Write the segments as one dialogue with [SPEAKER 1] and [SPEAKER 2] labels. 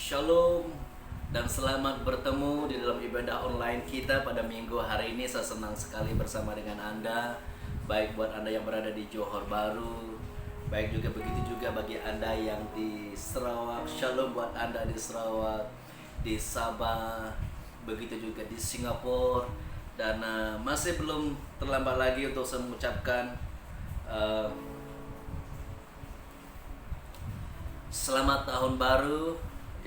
[SPEAKER 1] Shalom dan selamat bertemu di dalam ibadah online kita pada minggu hari ini. Saya senang sekali bersama dengan Anda, baik buat Anda yang berada di Johor Bahru, baik juga begitu juga bagi Anda yang di Sarawak. Shalom buat Anda di Sarawak, di Sabah, begitu juga di Singapura. Dan masih belum terlambat lagi untuk saya mengucapkan selamat tahun baru,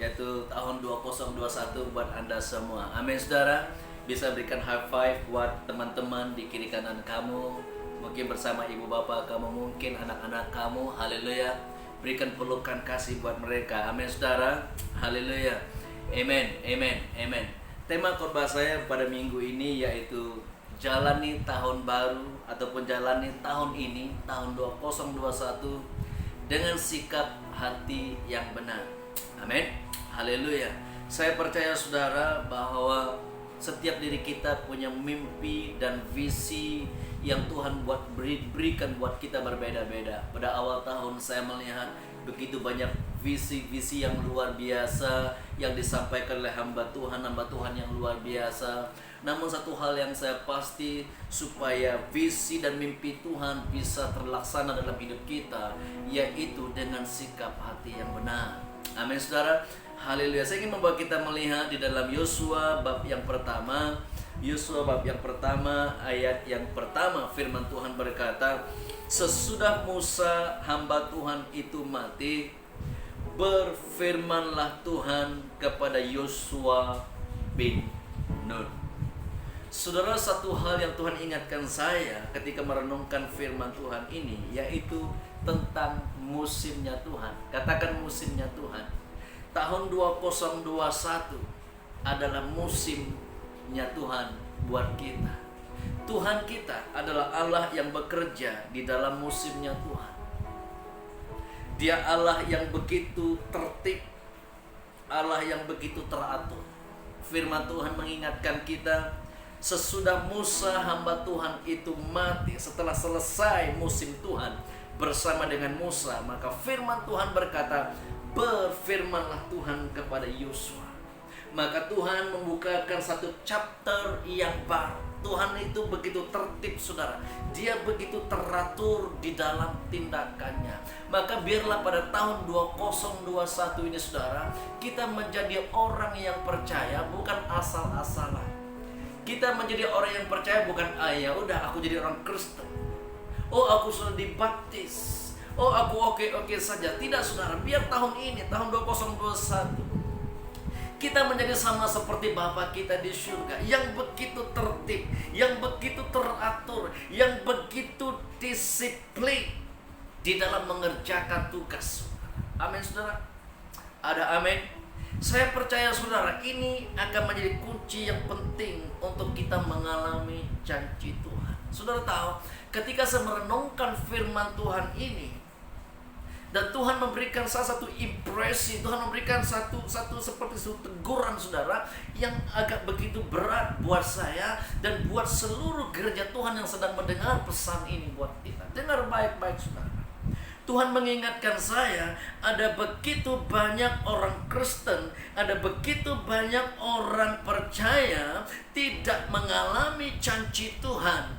[SPEAKER 1] yaitu tahun 2021 buat Anda semua. Amin saudara. Bisa berikan high five buat teman-teman di kiri kanan kamu, mungkin bersama ibu bapak kamu, mungkin anak-anak kamu. Haleluya. Berikan pelukan kasih buat mereka. Amin saudara. Haleluya. Amen, amen, amen. Tema khotbah saya pada minggu ini yaitu jalani tahun baru ataupun jalani tahun ini, tahun 2021 dengan sikap hati yang benar. Amin. Haleluya. Saya percaya saudara bahwa setiap diri kita punya mimpi dan visi yang Tuhan berikan buat kita berbeda-beda. Pada awal tahun saya melihat begitu banyak visi-visi yang luar biasa yang disampaikan oleh hamba Tuhan yang luar biasa. Namun satu hal yang saya pasti, supaya visi dan mimpi Tuhan bisa terlaksana dalam hidup kita, yaitu dengan sikap hati yang benar. Amin saudara. Haleluya. Saya ingin membawa kita melihat di dalam Yosua bab yang pertama. Yosua bab yang pertama, ayat yang pertama, firman Tuhan berkata, sesudah Musa hamba Tuhan itu mati, berfirmanlah Tuhan kepada Yosua bin Nun. Saudara, satu hal yang Tuhan ingatkan saya ketika merenungkan firman Tuhan ini, yaitu tentang musimnya Tuhan. Katakan musimnya Tuhan. Tahun 2021 adalah musimnya Tuhan buat kita. Tuhan kita adalah Allah yang bekerja di dalam musimnya Tuhan. Dia Allah yang begitu tertib, Allah yang begitu teratur. Firman Tuhan mengingatkan kita, sesudah Musa hamba Tuhan itu mati, setelah selesai musim Tuhan bersama dengan Musa, maka firman Tuhan berkata, berfirmanlah Tuhan kepada Yosua. Maka Tuhan membukakan satu chapter yang baru. Tuhan itu begitu tertib saudara. Dia begitu teratur di dalam tindakannya. Maka biarlah pada tahun 2021 ini saudara, kita menjadi orang yang percaya, bukan asal-asalan. Kita menjadi orang yang percaya bukan ya udah aku jadi orang Kristen. Oh aku sudah dibaptis. Oh aku oke saja. Tidak saudara, biar tahun ini, tahun 2021 kita menjadi sama seperti Bapa kita di surga, yang begitu tertib, yang begitu teratur, yang begitu disiplin di dalam mengerjakan tugas. Amin saudara. Ada amin. Saya percaya saudara, ini akan menjadi kunci yang penting untuk kita mengalami janji Tuhan. Saudara tahu, ketika saya merenungkan firman Tuhan ini, dan Tuhan memberikan satu impresi, Tuhan memberikan satu seperti satu teguran saudara, yang agak begitu berat buat saya dan buat seluruh gereja Tuhan yang sedang mendengar pesan ini buat kita. Dengar baik-baik saudara. Tuhan mengingatkan saya, ada begitu banyak orang Kristen, ada begitu banyak orang percaya tidak mengalami janji Tuhan,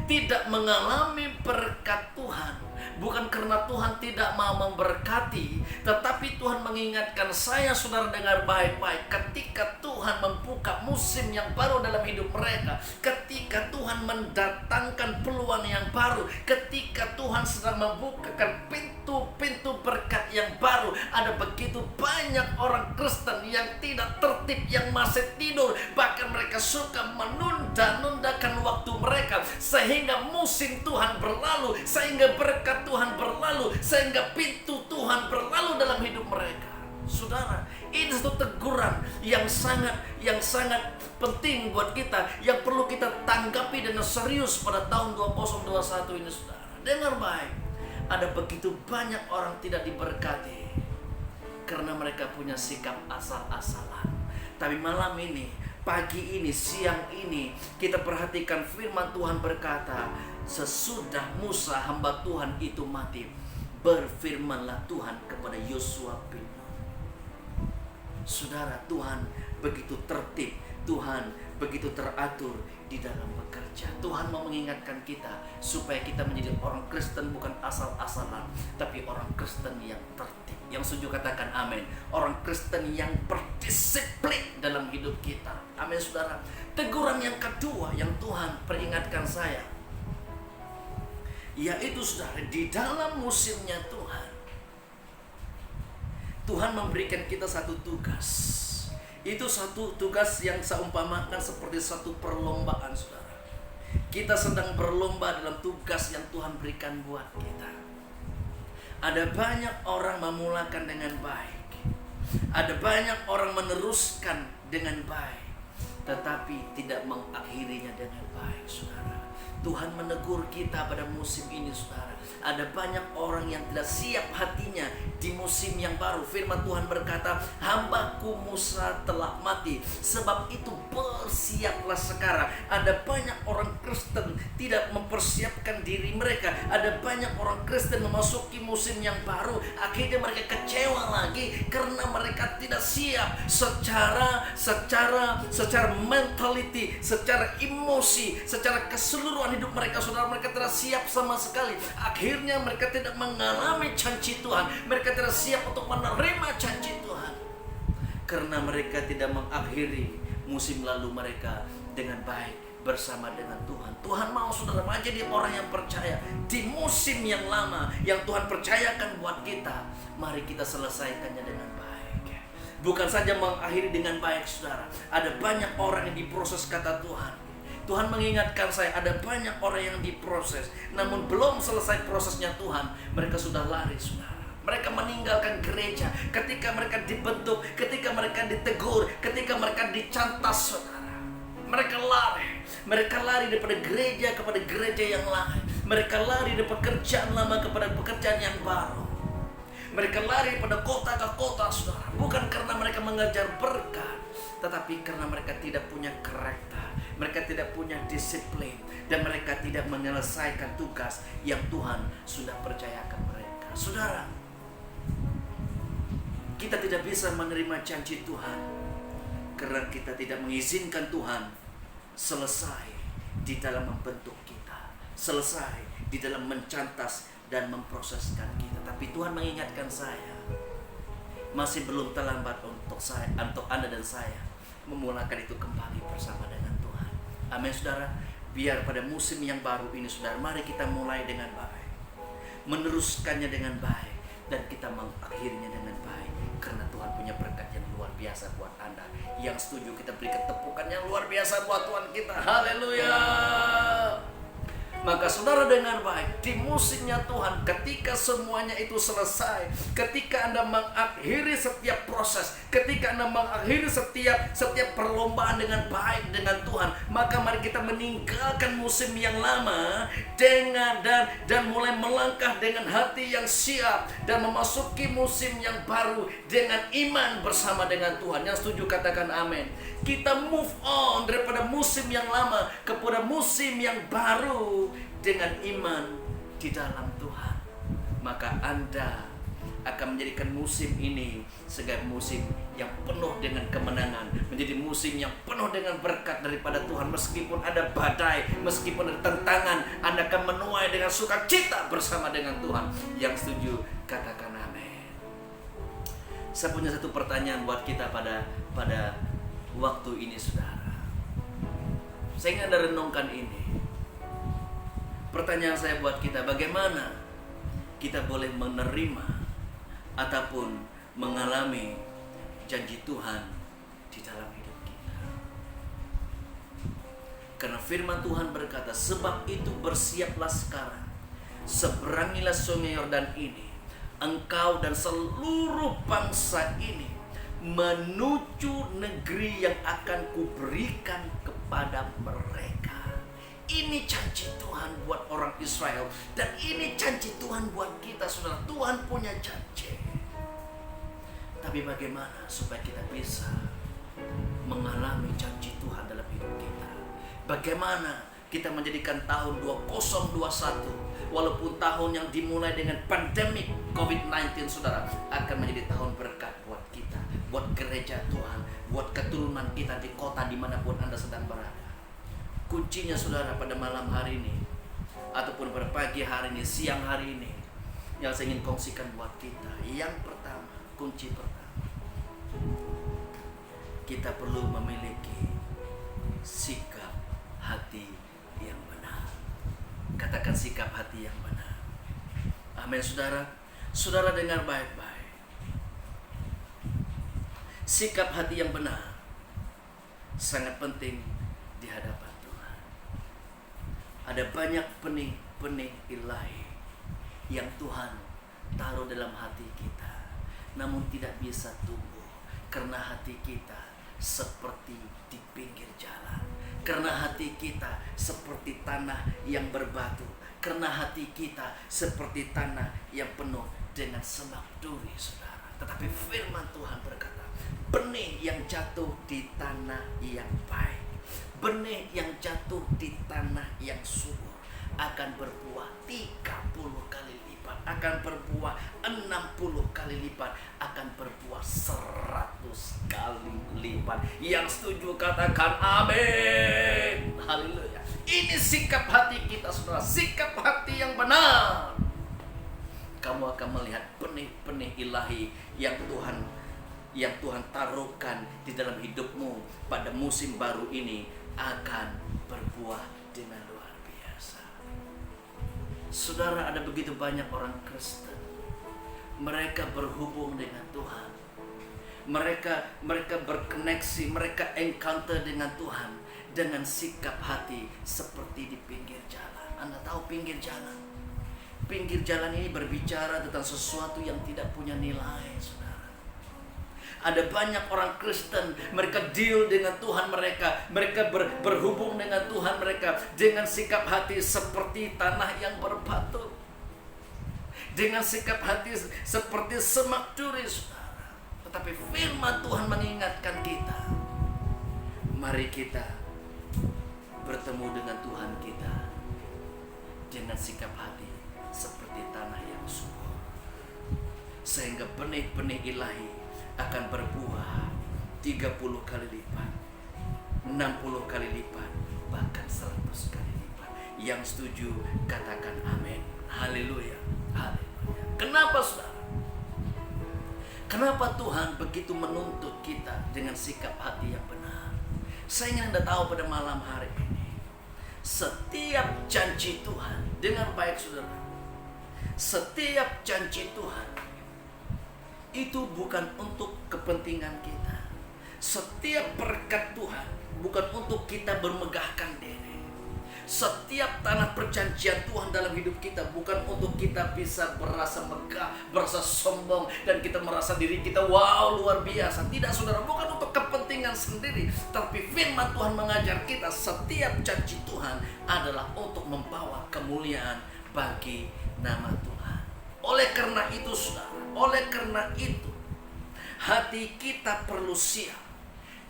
[SPEAKER 1] tidak mengalami berkat Tuhan. Bukan karena Tuhan tidak mau memberkati, tetapi Tuhan mengingatkan saya, saudara dengar baik-baik. Ketika Tuhan membuka musim yang baru dalam hidup mereka, ketika Tuhan mendatangkan peluang yang baru, ketika Tuhan sedang membukakan pintu-pintu berkat yang baru, ada begitu banyak orang Kristen yang tidak tertib, yang masih tidur, bahkan mereka suka menunda-nundakan waktu mereka, sehingga musim Tuhan berlalu, sehingga berkat Tuhan berlalu, sehingga pintu Tuhan berlalu dalam hidup mereka. Saudara, ini satu teguran yang sangat penting buat kita, yang perlu kita tanggapi dengan serius pada tahun 2021 ini saudara. Dengar baik, ada begitu banyak orang tidak diberkati karena mereka punya sikap asal-asalan. Tapi malam ini, pagi ini, siang ini, kita perhatikan firman Tuhan berkata, sesudah Musa hamba Tuhan itu mati, berfirmanlah Tuhan kepada Yosua bin Nun. Saudara, Tuhan begitu tertib, Tuhan begitu teratur di dalam bekerja. Tuhan mau mengingatkan kita supaya kita menjadi orang Kristen bukan asal-asalan, tapi orang Kristen yang tertib. Yang setuju katakan amin. Orang Kristen yang berdisiplin dalam hidup kita. Amin, saudara. Teguran yang kedua yang Tuhan peringatkan saya, yaitu saudara, di dalam musimnya Tuhan memberikan kita satu tugas. Itu satu tugas yang seumpamakan seperti satu perlombaan, saudara. Kita sedang berlomba dalam tugas yang Tuhan berikan buat kita. Ada banyak orang memulakan dengan baik, ada banyak orang meneruskan dengan baik, tetapi tidak mengakhirinya dengan baik, saudara. Tuhan menegur kita pada musim ini, saudara. Ada banyak orang yang tidak siap hatinya di musim yang baru. Firman Tuhan berkata, hambaku Musa telah mati, sebab itu bersiaplah sekarang. Ada banyak orang Kristen tidak mempersiapkan diri mereka. Ada banyak orang Kristen memasuki musim yang baru, akhirnya mereka kecewa lagi karena mereka tidak siap secara mentality, secara emosi, secara keseluruhan hidup mereka, saudara. Mereka tidak siap sama sekali. Akhirnya mereka tidak mengalami janji Tuhan. Mereka tidak siap untuk menerima janji Tuhan, karena mereka tidak mengakhiri musim lalu mereka dengan baik bersama dengan Tuhan. Tuhan mau saudara menjadi orang yang percaya di musim yang lama yang Tuhan percayakan buat kita. Mari kita selesaikannya dengan baik. Bukan saja mengakhiri dengan baik, saudara. Ada banyak orang yang diproses, kata Tuhan. Tuhan mengingatkan saya, ada banyak orang yang diproses, namun belum selesai prosesnya Tuhan, mereka sudah lari, saudara. Mereka meninggalkan gereja ketika mereka dibentuk, ketika mereka ditegur, ketika mereka dicantas, saudara. Mereka lari daripada gereja kepada gereja yang lain. Mereka lari dari pekerjaan lama kepada pekerjaan yang baru. Mereka lari pada kota ke kota, saudara. Bukan karena mereka mengejar berkat, tetapi karena mereka tidak punya karakter. Mereka tidak punya disiplin, dan mereka tidak menyelesaikan tugas yang Tuhan sudah percayakan mereka. Saudara, kita tidak bisa menerima janji Tuhan karena kita tidak mengizinkan Tuhan selesai di dalam membentuk kita, selesai di dalam mencantas dan memproseskan kita. Tapi Tuhan mengingatkan saya, masih belum terlambat untuk Anda dan saya memulakan itu kembali bersama dengan Tuhan. Amin, saudara. Biar pada musim yang baru ini, saudara, mari kita mulai dengan baik, meneruskannya dengan baik, dan kita mengakhirinya dengan baik, karena Tuhan punya berkat yang luar biasa buat Anda. Yang setuju, kita berikan tepukan yang luar biasa buat Tuhan kita. Haleluya. Maka saudara, dengan baik di musimnya Tuhan, ketika semuanya itu selesai, ketika Anda mengakhiri setiap proses, ketika Anda mengakhiri setiap perlombaan dengan baik dengan Tuhan, maka mari kita meninggalkan musim yang lama dan mulai melangkah dengan hati yang siap dan memasuki musim yang baru dengan iman bersama dengan Tuhan. Yang setuju katakan amin. Kita move on daripada musim yang lama kepada musim yang baru dengan iman di dalam Tuhan. Maka Anda akan menjadikan musim ini sebagai musim yang penuh dengan kemenangan, menjadi musim yang penuh dengan berkat daripada Tuhan. Meskipun ada badai, meskipun ada tantangan, Anda akan menuai dengan sukacita bersama dengan Tuhan. Yang setuju katakan amin. Saya punya satu pertanyaan buat kita pada waktu ini, saudara. Saya ingin Anda renungkan ini. Pertanyaan saya buat kita, bagaimana kita boleh menerima ataupun mengalami janji Tuhan di dalam hidup kita? Karena firman Tuhan berkata, sebab itu bersiaplah sekarang, seberangilah sungai Yordan ini, engkau dan seluruh bangsa ini, menuju negeri yang akan kuberikan kepada mereka. Ini janji Tuhan buat orang Israel, dan ini janji Tuhan buat kita, saudara. Tuhan punya janji. Tapi bagaimana supaya kita bisa mengalami janji Tuhan dalam hidup kita? Bagaimana kita menjadikan tahun 2021, walaupun tahun yang dimulai dengan pandemik COVID-19, saudara, akan menjadi tahun berkat buat kita, buat gereja Tuhan. buat keturunan kita di kota dimanapun Anda sedang berada. Kuncinya saudara pada malam hari ini, ataupun pada pagi hari ini, siang hari ini, yang saya ingin kongsikan buat kita. Yang pertama, kunci pertama, kita perlu memiliki sikap hati yang benar. Katakan sikap hati yang benar. Amin saudara. Saudara dengar baik-baik. Sikap hati yang benar sangat penting di hadapan Tuhan. Ada banyak benih-benih ilahi yang Tuhan taruh dalam hati kita, namun tidak bisa tumbuh karena hati kita seperti di pinggir jalan, karena hati kita seperti tanah yang berbatu, karena hati kita seperti tanah yang penuh dengan semak duri, saudara. Tetapi firman Tuhan berkata, benih yang jatuh di tanah yang baik, benih yang jatuh di tanah yang subur akan berbuah 30 kali lipat, akan berbuah 60 kali lipat, akan berbuah 100 kali lipat. Yang setuju katakan amin. Haleluya. Ini sikap hati kita, saudara. Sikap hati yang benar. Kamu akan melihat benih-benih ilahi yang Tuhan taruhkan di dalam hidupmu pada musim baru ini akan berbuah dengan luar biasa. Saudara, ada begitu banyak orang Kristen. Mereka berhubung dengan Tuhan. Mereka berkoneksi, mereka encounter dengan Tuhan dengan sikap hati seperti di pinggir jalan. Anda tahu pinggir jalan? Pinggir jalan ini berbicara tentang sesuatu yang tidak punya nilai, saudara. Ada banyak orang Kristen, mereka deal dengan Tuhan mereka berhubung dengan Tuhan mereka dengan sikap hati seperti tanah yang berbatu, dengan sikap hati seperti semak duri, saudara. Tetapi firman Tuhan mengingatkan kita, mari kita bertemu dengan Tuhan kita dengan sikap hati seperti tanah yang subur, sehingga benih-benih ilahi akan berbuah 30 kali lipat, 60 kali lipat, bahkan 100 kali lipat. Yang setuju katakan amin. Haleluya. Haleluya. Kenapa saudara? Kenapa Tuhan begitu menuntut kita dengan sikap hati yang benar? Saya ingin Anda tahu pada malam hari ini, setiap janji Tuhan, dengar baik saudara, setiap janji Tuhan itu bukan untuk kepentingan kita. Setiap berkat Tuhan bukan untuk kita bermegahkan diri. Setiap tanah perjanjian Tuhan dalam hidup kita bukan untuk kita bisa berasa megah, berasa sombong, dan kita merasa diri kita wow luar biasa. Tidak saudara, bukan untuk kepentingan sendiri. Tapi firman Tuhan mengajar kita setiap janji Tuhan adalah untuk membawa kemuliaan bagi nama Tuhan. Oleh karena itu saudara, oleh karena itu hati kita perlu siap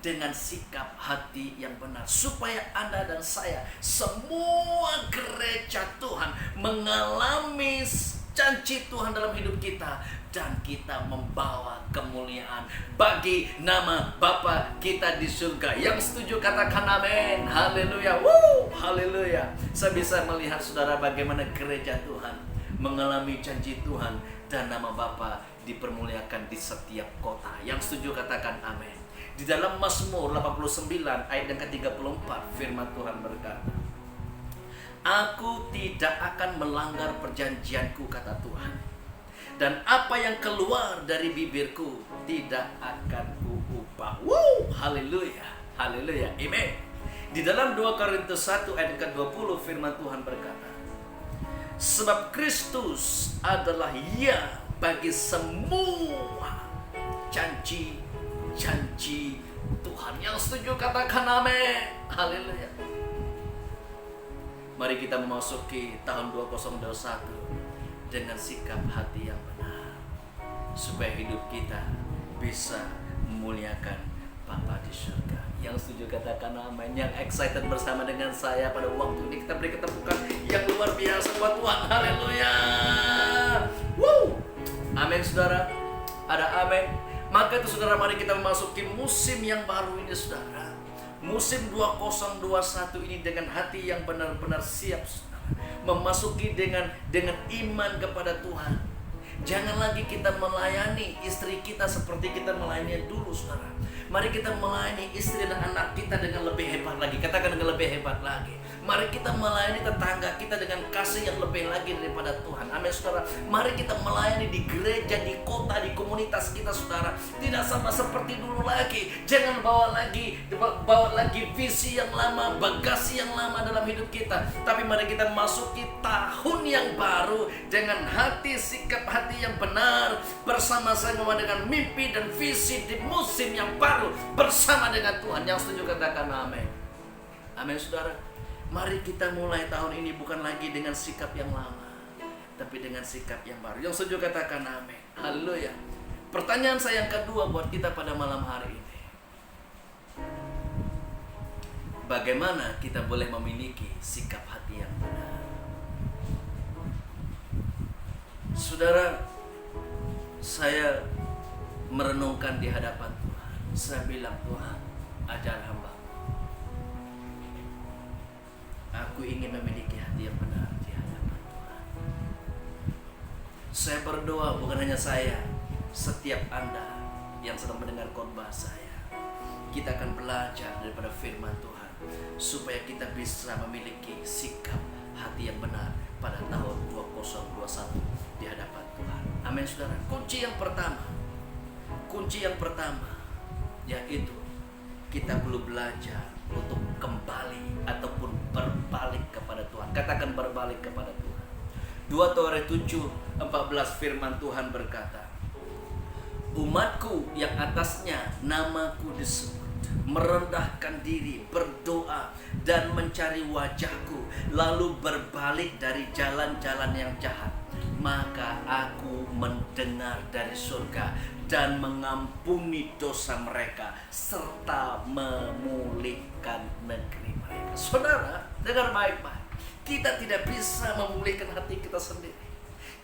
[SPEAKER 1] dengan sikap hati yang benar, supaya Anda dan saya, semua gereja Tuhan, mengalami janji Tuhan dalam hidup kita, dan kita membawa kemuliaan bagi nama Bapa kita di surga. Yang setuju katakan amin. Haleluya. Haleluya. Saya bisa melihat saudara bagaimana gereja Tuhan mengalami janji Tuhan dan nama Bapa dipermuliakan di setiap kota. Yang setuju katakan amin. Di dalam Mazmur 89 ayat yang ke-34 firman Tuhan berkata, Aku tidak akan melanggar perjanjianku, kata Tuhan, dan apa yang keluar dari bibirku tidak akan kuubah. Haleluya. Haleluya. Amen. Di dalam 2 Korintus 1 ayat ke-20 firman Tuhan berkata, Sebab Kristus adalah ya bagi semua janji Tuhan. Yang setuju katakan amin. Haleluya. Mari kita memasuki tahun 2021 dengan sikap hati yang benar, supaya hidup kita bisa memuliakan Bapa di surga. Yang setuju katakan amin. Yang excited bersama dengan saya pada waktu ini, kita beri ketepukan yang luar biasa buat Tuhan. Haleluya. Amin saudara. Ada amin. Maka itu saudara, mari kita memasuki musim yang baru ini saudara. Musim 2021 ini dengan hati yang benar-benar siap saudara. Memasuki dengan iman kepada Tuhan. Jangan lagi kita melayani istri kita seperti kita melayani dulu saudara. Mari kita melayani istri dan anak kita dengan lebih hebat lagi. Katakan dengan lebih hebat lagi. Mari kita melayani tetangga kita dengan kasih yang lebih lagi daripada Tuhan. Amin saudara. Mari kita melayani di gereja, di kota, di komunitas kita saudara. Tidak sama seperti dulu lagi. Jangan bawa lagi visi yang lama, bagasi yang lama dalam hidup kita. Tapi mari kita masuki tahun yang baru dengan hati, sikap hati yang benar, bersama-sama dengan mimpi dan visi di musim yang baru bersama dengan Tuhan. Yang setuju katakan amin. Amin saudara. Mari kita mulai tahun ini bukan lagi dengan sikap yang lama, tapi dengan sikap yang baru. Yang setuju katakan amin. Haleluya. Pertanyaan saya yang kedua buat kita pada malam hari ini, bagaimana kita boleh memiliki sikap hati yang benar? Saudara, saya merenungkan di hadapan Tuhan. Saya bilang, Tuhan, ajar hamba. Aku ingin memiliki hati yang benar di hadapan Tuhan. Saya berdoa, bukan hanya saya, setiap Anda yang sedang mendengar khotbah saya, kita akan belajar daripada firman Tuhan, supaya kita bisa memiliki sikap hati yang benar pada tahun 2021 di hadapan Tuhan. Amin saudara. Kunci yang pertama yaitu kita perlu belajar untuk kembali ataupun berbalik kepada Tuhan. Katakan berbalik kepada Tuhan. 2 Toret 7:14 firman Tuhan berkata, umatku yang atasnya namaku disebut, merendahkan diri, berdoa dan mencari wajahku, lalu berbalik dari jalan-jalan yang jahat, maka aku mendengar dari surga dan mengampuni dosa mereka serta memulihkan negeri mereka. Saudara, dengar baik-baik. Kita tidak bisa memulihkan hati kita sendiri.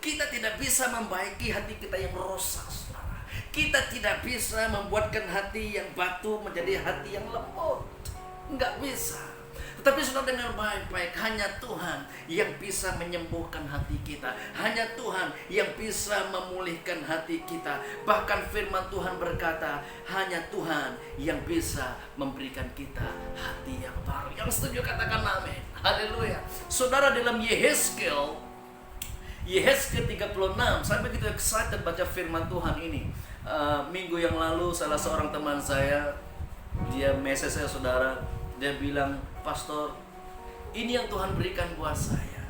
[SPEAKER 1] Kita tidak bisa membaiki hati kita yang rusak, saudara. Kita tidak bisa membuatkan hati yang batu menjadi hati yang lembut. Enggak bisa. Tetapi saudara dengar baik-baik, hanya Tuhan yang bisa menyembuhkan hati kita. Hanya Tuhan yang bisa memulihkan hati kita. Bahkan firman Tuhan berkata, hanya Tuhan yang bisa memberikan kita hati yang baru. Yang setuju katakan amin. Haleluya. Saudara, dalam Yehezkel 36, saya begitu excited baca firman Tuhan ini. Minggu yang lalu salah seorang teman saya, dia message saya saudara, dia bilang, Pastor, ini yang Tuhan berikan buat saya.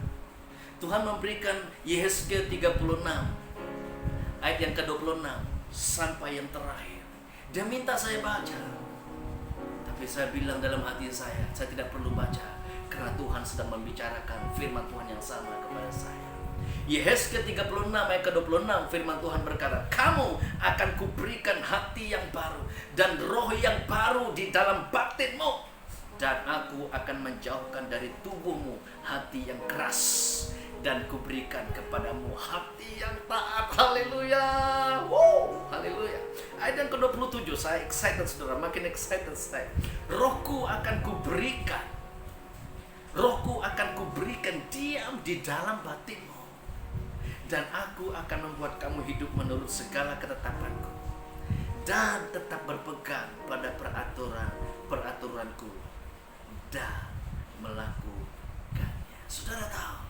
[SPEAKER 1] Tuhan memberikan Yehezkel 36 ayat yang ke-26 sampai yang terakhir. Dia minta saya baca. Tapi saya bilang dalam hati saya tidak perlu baca, karena Tuhan sedang membicarakan firman Tuhan yang sama kepada saya. Yehezkel 36 ayat ke-26 firman Tuhan berkata, kamu akan kuberikan hati yang baru dan roh yang baru di dalam batinmu, dan aku akan menjauhkan dari tubuhmu hati yang keras, dan kuberikan kepadamu hati yang taat. Haleluya. Wow, haleluya. Ayat yang ke-27, saya excited saudara, makin excited saya. Rohku akan kuberikan diam di dalam batinmu, dan aku akan membuat kamu hidup menurut segala ketetapanku, dan tetap berpegang pada peraturanku dan melakukannya. Saudara tahu,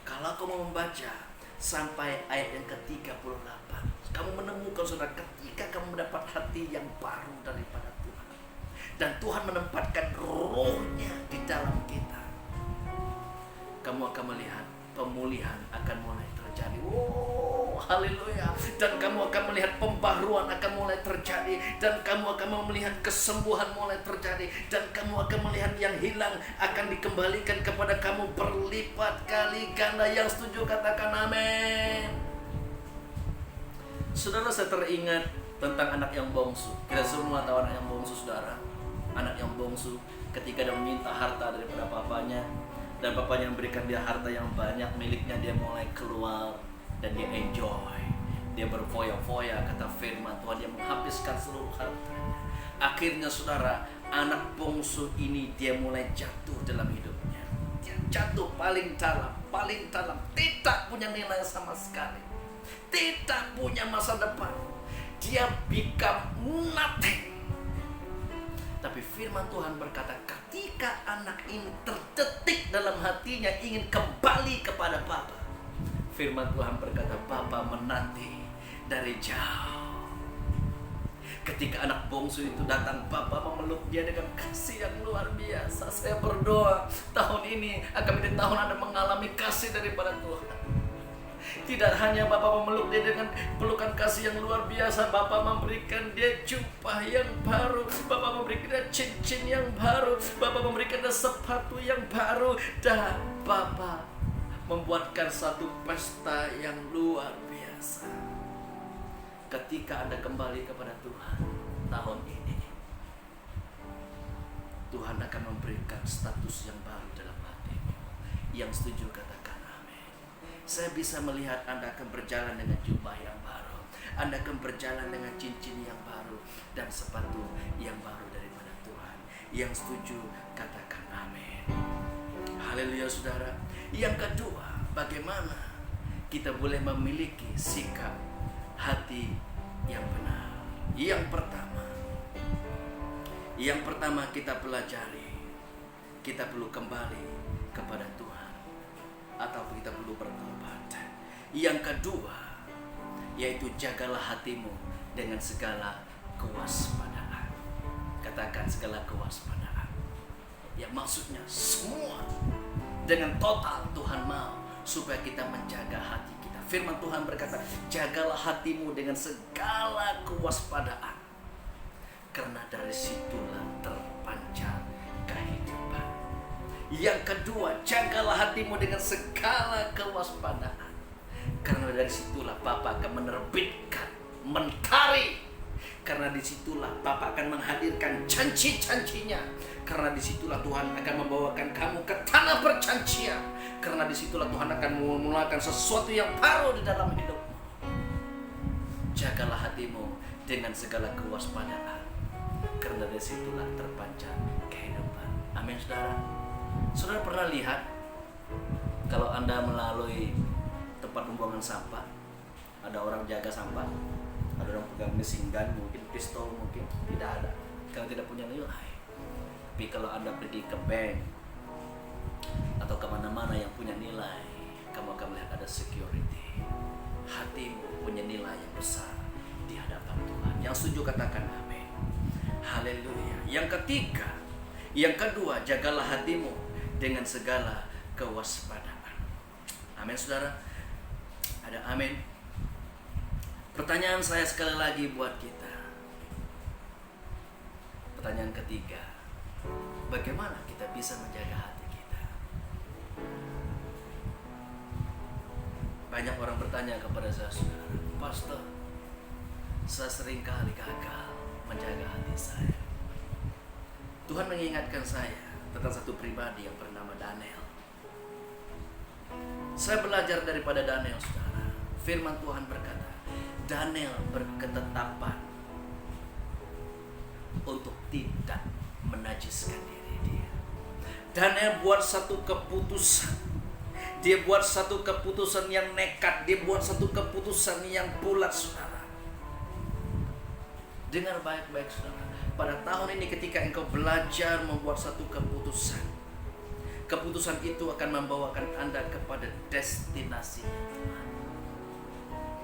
[SPEAKER 1] kalau kamu membaca sampai ayat yang ke-38, kamu menemukan saudara, ketika kamu mendapat hati yang baru daripada Tuhan, dan Tuhan menempatkan rohnya di dalam kita, kamu akan melihat pemulihan akan mulai terjadi. Oh, haleluya. Dan kamu akan melihat pembaharuan akan mulai terjadi, dan kamu akan melihat kesembuhan mulai terjadi, dan kamu akan melihat yang hilang akan dikembalikan kepada kamu berlipat kali ganda. Yang setuju katakan amin. Saudara, saya teringat tentang anak yang bongsu. Kita semua tahu anak yang bongsu, saudara. Anak yang bongsu ketika dia meminta harta daripada papanya, dan papanya memberikan dia harta yang banyak miliknya, dia mulai keluar dan dia enjoy. Dia berfoya-foya, kata firman Tuhan, dia menghabiskan seluruh hartanya. Akhirnya saudara, anak bungsu ini dia mulai jatuh dalam hidupnya. Dia jatuh paling dalam, tidak punya nilai sama sekali, tidak punya masa depan. Dia become nothing. Tapi firman Tuhan berkata, ketika anak ini terdetik dalam hatinya ingin kembali kepada Bapa, firman Tuhan berkata, Bapa menanti dari jauh. Ketika anak bungsu itu datang, Bapa memeluk dia dengan kasih yang luar biasa. Saya berdoa tahun ini akan menjadi tahun Anda mengalami kasih daripada Tuhan. Tidak hanya Bapa memeluk dia dengan pelukan kasih yang luar biasa, Bapa memberikan dia jubah yang baru, Bapa memberikan dia cincin yang baru, Bapa memberikan dia sepatu yang baru, dan Bapa membuatkan satu pesta yang luar biasa. Ketika Anda kembali kepada Tuhan tahun ini, Tuhan akan memberikan status yang baru dalam hatimu. Yang setuju katakan amin. Saya bisa melihat Anda akan berjalan dengan jubah yang baru, Anda akan berjalan dengan cincin yang baru dan sepatu yang baru daripada Tuhan. Yang setuju katakan amin. Haleluya saudara. Yang kedua, bagaimana kita boleh memiliki sikap hati yang benar. Yang pertama kita pelajari, kita perlu kembali kepada Tuhan, atau kita perlu bertobat. Yang kedua, yaitu jagalah hatimu dengan segala kewaspadaan. Katakan segala kewaspadaan. Ya, maksudnya semua dengan total Tuhan mau supaya kita menjaga hati kita. Firman Tuhan berkata, jagalah hatimu dengan segala kewaspadaan, karena dari situlah terpancar kehidupan. Yang kedua, jagalah hatimu dengan segala kewaspadaan, karena dari situlah Bapa akan menerbitkan mentari. Karena disitulah Bapa akan menghadirkan janji-janjinya. Karena disitulah Tuhan akan membawakan kamu ke tanah perjanjian. Karena disitulah Tuhan akan memulakan sesuatu yang baru di dalam hidupmu. Jagalah hatimu dengan segala kewaspadaan, karena dari situlah terpancar kehidupan. Amin saudara. Saudara pernah lihat kalau Anda melalui tempat pembuangan sampah, ada orang jaga sampah, ada orang pegang machine gun, mungkin pistol, mungkin tidak ada, karena tidak punya nilai. Tapi kalau Anda pergi ke bank atau kemana-mana yang punya nilai, kamu akan melihat ada security. Hatimu punya nilai yang besar di hadapan Tuhan. Yang setuju katakan amin. Haleluya. Yang ketiga, yang kedua, jagalah hatimu dengan segala kewaspadaan. Amin saudara. Ada amin. Pertanyaan saya sekali lagi buat kita. Pertanyaan ketiga, bagaimana kita bisa menjaga hati kita? Banyak orang bertanya kepada saya, saudara, Pastor, saya sering kali gagal menjaga hati saya. Tuhan mengingatkan saya tentang satu pribadi yang bernama Daniel. Saya belajar daripada Daniel, saudara. Firman Tuhan berkata, Daniel berketetapan untuk tidak menajiskan diri dia. Daniel buat satu keputusan. Dia buat satu keputusan yang nekat. Dia buat satu keputusan yang bulat, saudara. Dengar baik-baik, saudara. Pada tahun ini ketika engkau belajar membuat satu keputusan, keputusan itu akan membawakan Anda kepada destinasinya Tuhan.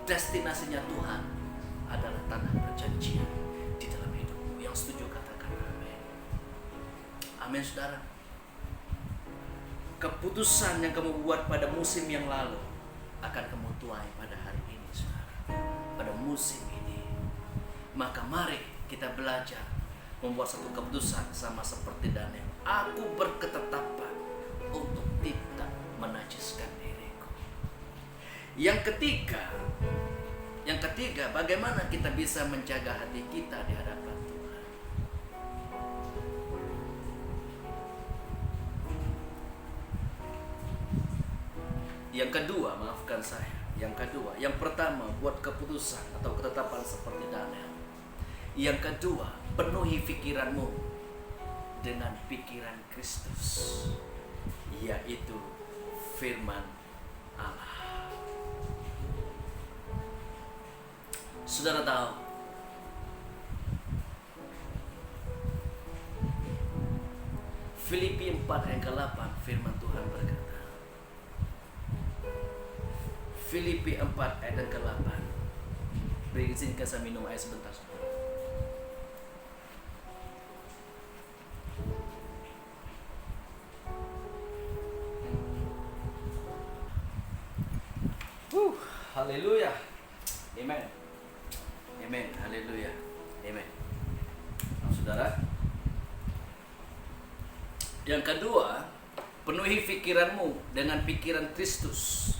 [SPEAKER 1] Destinasinya Tuhan adalah tanah perjanjian di dalam hidupmu. Yang setuju katakan amin. Amin saudara. Keputusan yang kamu buat pada musim yang lalu akan kamu tuai pada hari ini, saudara. Pada musim ini. Maka mari kita belajar membuat satu keputusan sama seperti Daniel. Aku berketetapan untuk tidak menajiskan diriku. Yang ketiga, bagaimana kita bisa menjaga hati kita di hadapan Tuhan? Yang kedua, maafkan saya. Yang kedua, yang pertama, buat keputusan atau ketetapan seperti Daniel. Yang kedua, penuhi pikiranmu dengan pikiran Kristus, yaitu firman Allah. Saudara tahu, Filipi 4 ayat ke-8 firman Tuhan berkata. Filipi 4 ayat ke-8. Berizinkan saya minum air sebentar. Haleluya. Amen. Amen. Haleluya. Amen. Nah, saudara. Yang kedua, penuhi pikiranmu dengan pikiran Kristus,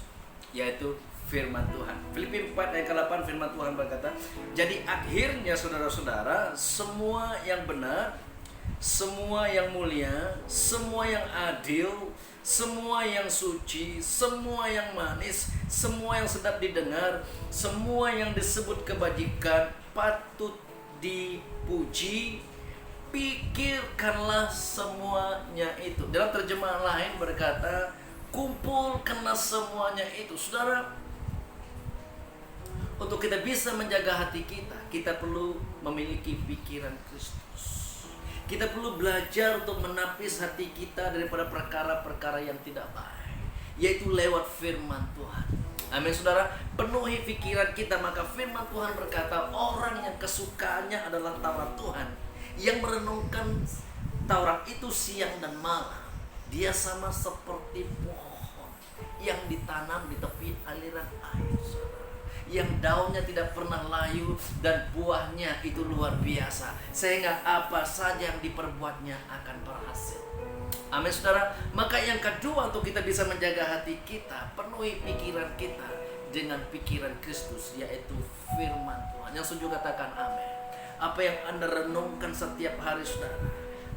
[SPEAKER 1] yaitu firman Tuhan. Filipi 4 ayat ke-8 firman Tuhan berkata, jadi akhirnya saudara-saudara, semua yang benar, semua yang mulia, semua yang adil, semua yang suci, semua yang manis, semua yang sedap didengar, semua yang disebut kebajikan patut dipuji, pikirkanlah semuanya itu. Dalam terjemahan lain berkata, kumpulkanlah semuanya itu. Saudara, untuk kita bisa menjaga hati kita, kita perlu memiliki pikiran Kristus. Kita perlu belajar untuk menapis hati kita daripada perkara-perkara yang tidak baik, yaitu lewat firman Tuhan. Amin, saudara. Penuhi pikiran kita, maka firman Tuhan berkata, orang yang kesukaannya adalah Taurat Tuhan, yang merenungkan Taurat itu siang dan malam, dia sama seperti pohon yang ditanam di tepi aliran air, saudara, yang daunnya tidak pernah layu dan buahnya itu luar biasa, sehingga apa saja yang diperbuatnya akan berhasil. Amin, saudara. Maka yang kedua, untuk kita bisa menjaga hati kita, penuhi pikiran kita dengan pikiran Kristus, yaitu firman Tuhan. Yang setuju katakan amin. Apa yang Anda renungkan setiap hari, saudara,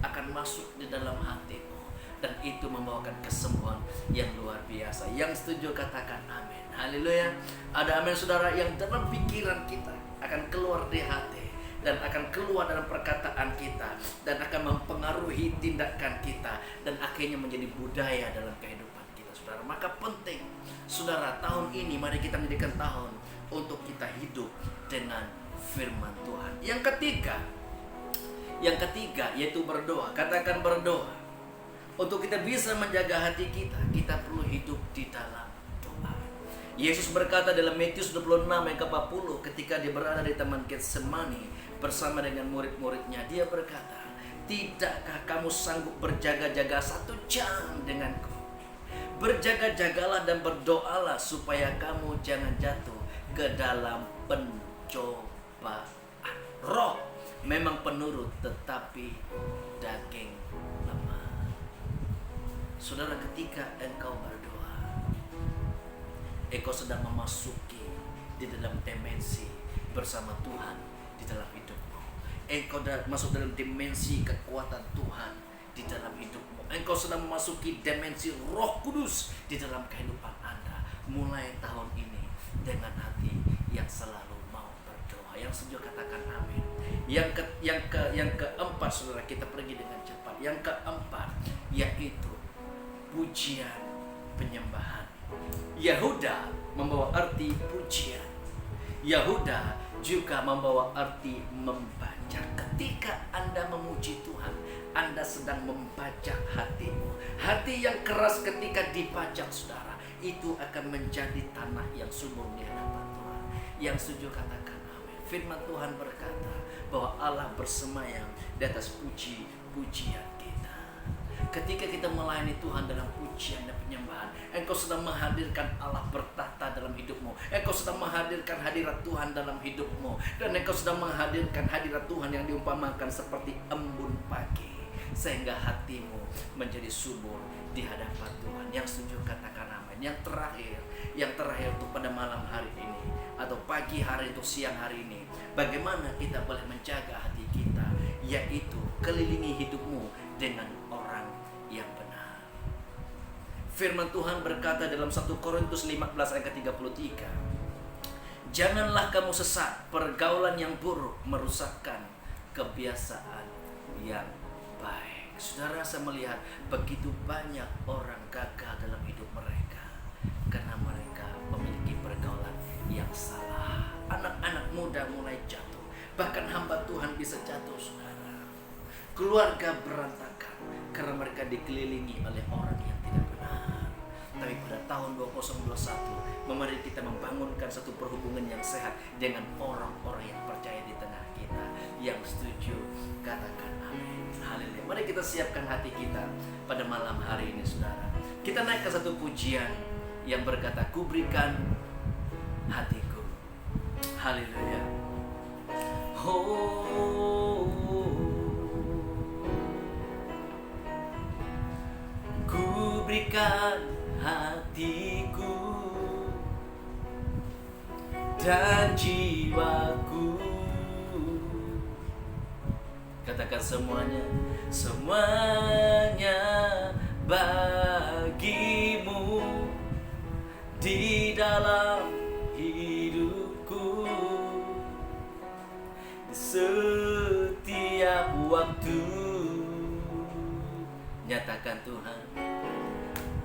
[SPEAKER 1] akan masuk di dalam hatimu, dan itu membawakan kesembuhan yang luar biasa. Yang setuju katakan amin. Haleluya. Ada amin, saudara, yang dalam pikiran kita akan keluar di hati, dan akan keluar dalam perkataan kita, dan akan mempengaruhi tindakan kita, dan akhirnya menjadi budaya dalam kehidupan kita, saudara. Maka penting, saudara, tahun ini mari kita menjadikan tahun untuk kita hidup dengan firman Tuhan. Yang ketiga yaitu berdoa. Katakan berdoa. Untuk kita bisa menjaga hati kita, kita perlu hidup di dalam doa. Yesus berkata dalam Matius 26 ayat ke-40, ketika dia berada di Taman Getsemani bersama dengan murid-muridnya, dia berkata, tidakkah kamu sanggup berjaga-jaga 1 jam denganku? Berjaga-jagalah dan berdoalah supaya kamu jangan jatuh ke dalam pencobaan. Roh memang penurut, tetapi daging lemah. Saudara, ketika engkau berdoa, engkau sedang memasuki di dalam dimensi bersama Tuhan di dalam hidupmu. Engkau masuk dalam dimensi kekuatan Tuhan di dalam hidupmu. Engkau sedang memasuki dimensi Roh Kudus di dalam kehidupan Anda. Mulai tahun ini dengan hati yang selalu mau berdoa. Yang setuju katakan amin. Yang keempat, saudara, kita pergi dengan cepat. Yang keempat yaitu pujian penyembahan. Yahuda membawa arti pujian. Yahuda juga membawa arti membaca. Ketika Anda memuji Tuhan, Anda sedang membajak hatimu. Hati yang keras ketika dibajak, saudara, itu akan menjadi tanah yang subur di hadapan Tuhan. Yang setuju katakan amin. Firman Tuhan berkata bahwa Allah bersemayam di atas puji-pujian kita. Ketika kita melayani Tuhan dalam pujian dan penyembahan, engkau sedang menghadirkan Allah bertahta dalam hidupmu. Engkau sedang menghadirkan hadirat Tuhan dalam hidupmu. Dan engkau sedang menghadirkan hadirat Tuhan yang diumpamakan seperti embun pagi, sehingga hatimu menjadi subur di hadapan Tuhan. Yang setuju katakan amin. Yang terakhir untuk pada malam hari ini, atau pagi hari untuk siang hari ini, bagaimana kita boleh menjaga hati kita, yaitu kelilingi hidupmu dengan orang yang benar. Firman Tuhan berkata dalam 1 Korintus 15 ayat ke-33, janganlah kamu sesat, pergaulan yang buruk merusakkan kebiasaan yang baik. Saudara, saya melihat begitu banyak orang gagal dalam hidup mereka karena mereka memiliki pergaulan yang salah. Anak-anak muda mulai jatuh, bahkan hamba Tuhan bisa jatuh, saudara. Keluarga berantakan karena mereka dikelilingi oleh orang yang tidak benar. Tapi pada tahun 2021, mari kita membangunkan satu perhubungan yang sehat dengan orang-orang yang percaya di tengah kita. Yang setuju, katakan amin. Haleluya. Mari kita siapkan hati kita pada malam hari ini, saudara. Kita naik ke satu pujian yang berkata, ku berikan hatiku. Haleluya. Oh, ku berikan hatiku dan jiwaku. Katakan semuanya, semuanya bagimu di dalam hidupku, di setiap waktu. Nyatakan Tuhan,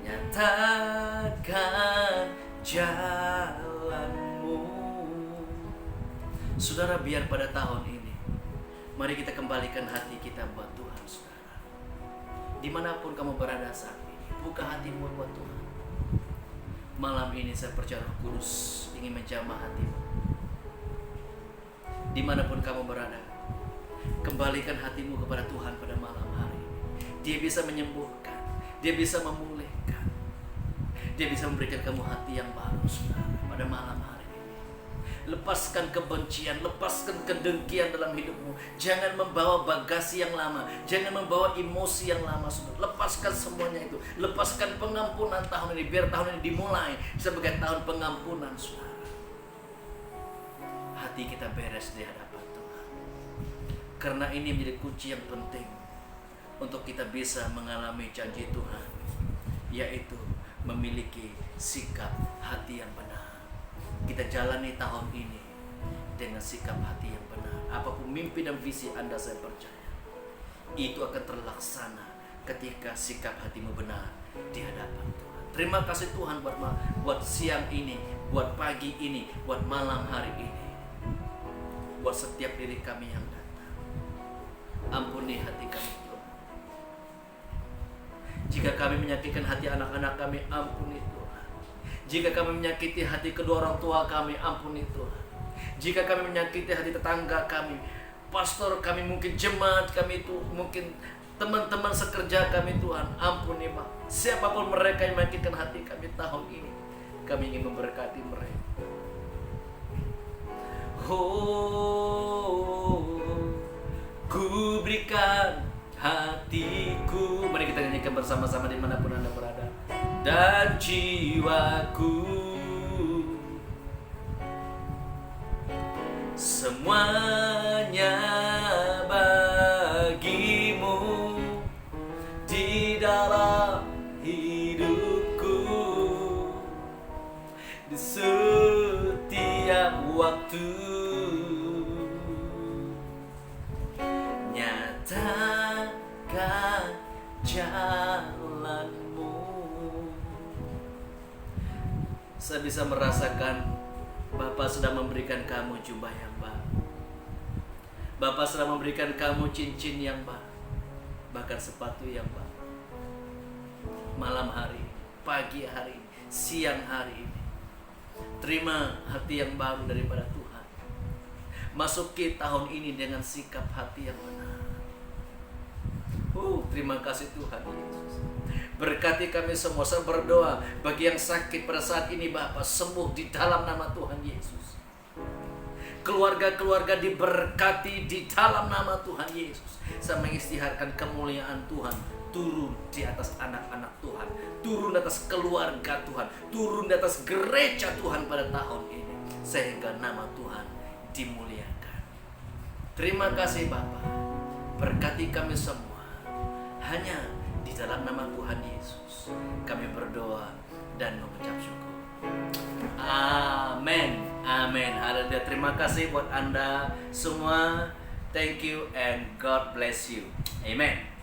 [SPEAKER 1] nyatakan jalanmu. Saudara, biar pada tahun ini, mari kita kembalikan hati kita buat Tuhan, saudara. Dimanapun kamu berada saat ini, buka hatimu buat Tuhan. Malam ini saya percaya Roh Kudus ingin menjamah hatimu. Dimanapun kamu berada, kembalikan hatimu kepada Tuhan pada malam hari ini. Dia bisa menyembuhkan, Dia bisa memulihkan, Dia bisa memberikan kamu hati yang baru, saudara, pada malam hari ini. Lepaskan kebencian, lepaskan kedengkian dalam hidupmu. Jangan membawa bagasi yang lama, jangan membawa emosi yang lama, saudara. Lepaskan semuanya itu. Lepaskan pengampunan tahun ini, biar tahun ini dimulai sebagai tahun pengampunan, saudara. Hati kita beres di hadapan Tuhan, karena ini menjadi kunci yang penting untuk kita bisa mengalami janji Tuhan, yaitu memiliki sikap hati yang benar. Kita jalani tahun ini dengan sikap hati yang benar. Apapun mimpi dan visi Anda, saya percaya itu akan terlaksana ketika sikap hatimu benar di hadapan Tuhan. Terima kasih Tuhan buat siang ini, buat pagi ini, buat malam hari ini, buat setiap diri kami yang datang. Ampuni hati kami Tuhan. Jika kami menyakitkan hati anak-anak kami, ampuni Tuhan. Jika kami menyakiti hati kedua orang tua kami, ampuni Tuhan. Jika kami menyakiti hati tetangga kami, pastor kami, mungkin jemaat kami itu, mungkin teman-teman sekerja kami, Tuhan, ampuni Pak. Siapapun mereka yang menyakitkan hati kami tahun ini, kami ingin memberkati mereka. Oh, ku berikan hatiku. Mari kita nyanyikan bersama-sama dimanapun Anda berada. Dan jiwaku, semuanya bagimu di dalam hidupku, di setiap waktu. Nyatakan jalanmu. Saya bisa merasakan Bapak sedang memberikan kamu jubah yang baru. Bapak sedang memberikan kamu cincin yang baru, bahkan sepatu yang baru. Malam hari ini, pagi hari ini, siang hari ini, terima hati yang baru daripada Tuhan. Masuki tahun ini dengan sikap hati yang benar. Terima kasih Tuhan Yesus. Berkati kami semua. Saya berdoa bagi yang sakit pada saat ini, Bapak, sembuh di dalam nama Tuhan Yesus. Keluarga-keluarga diberkati di dalam nama Tuhan Yesus. Saya mengisytiharkan kemuliaan Tuhan turun di atas anak-anak Tuhan, turun di atas keluarga Tuhan, turun di atas gereja Tuhan pada tahun ini, sehingga nama Tuhan dimuliakan. Terima kasih Bapak. Berkati kami semua. Hanya Di dalam nama Tuhan Yesus, kami berdoa dan mengucap syukur. Amin. Amin. Haleluya. Terima kasih buat Anda semua. Thank you and God bless you. Amen.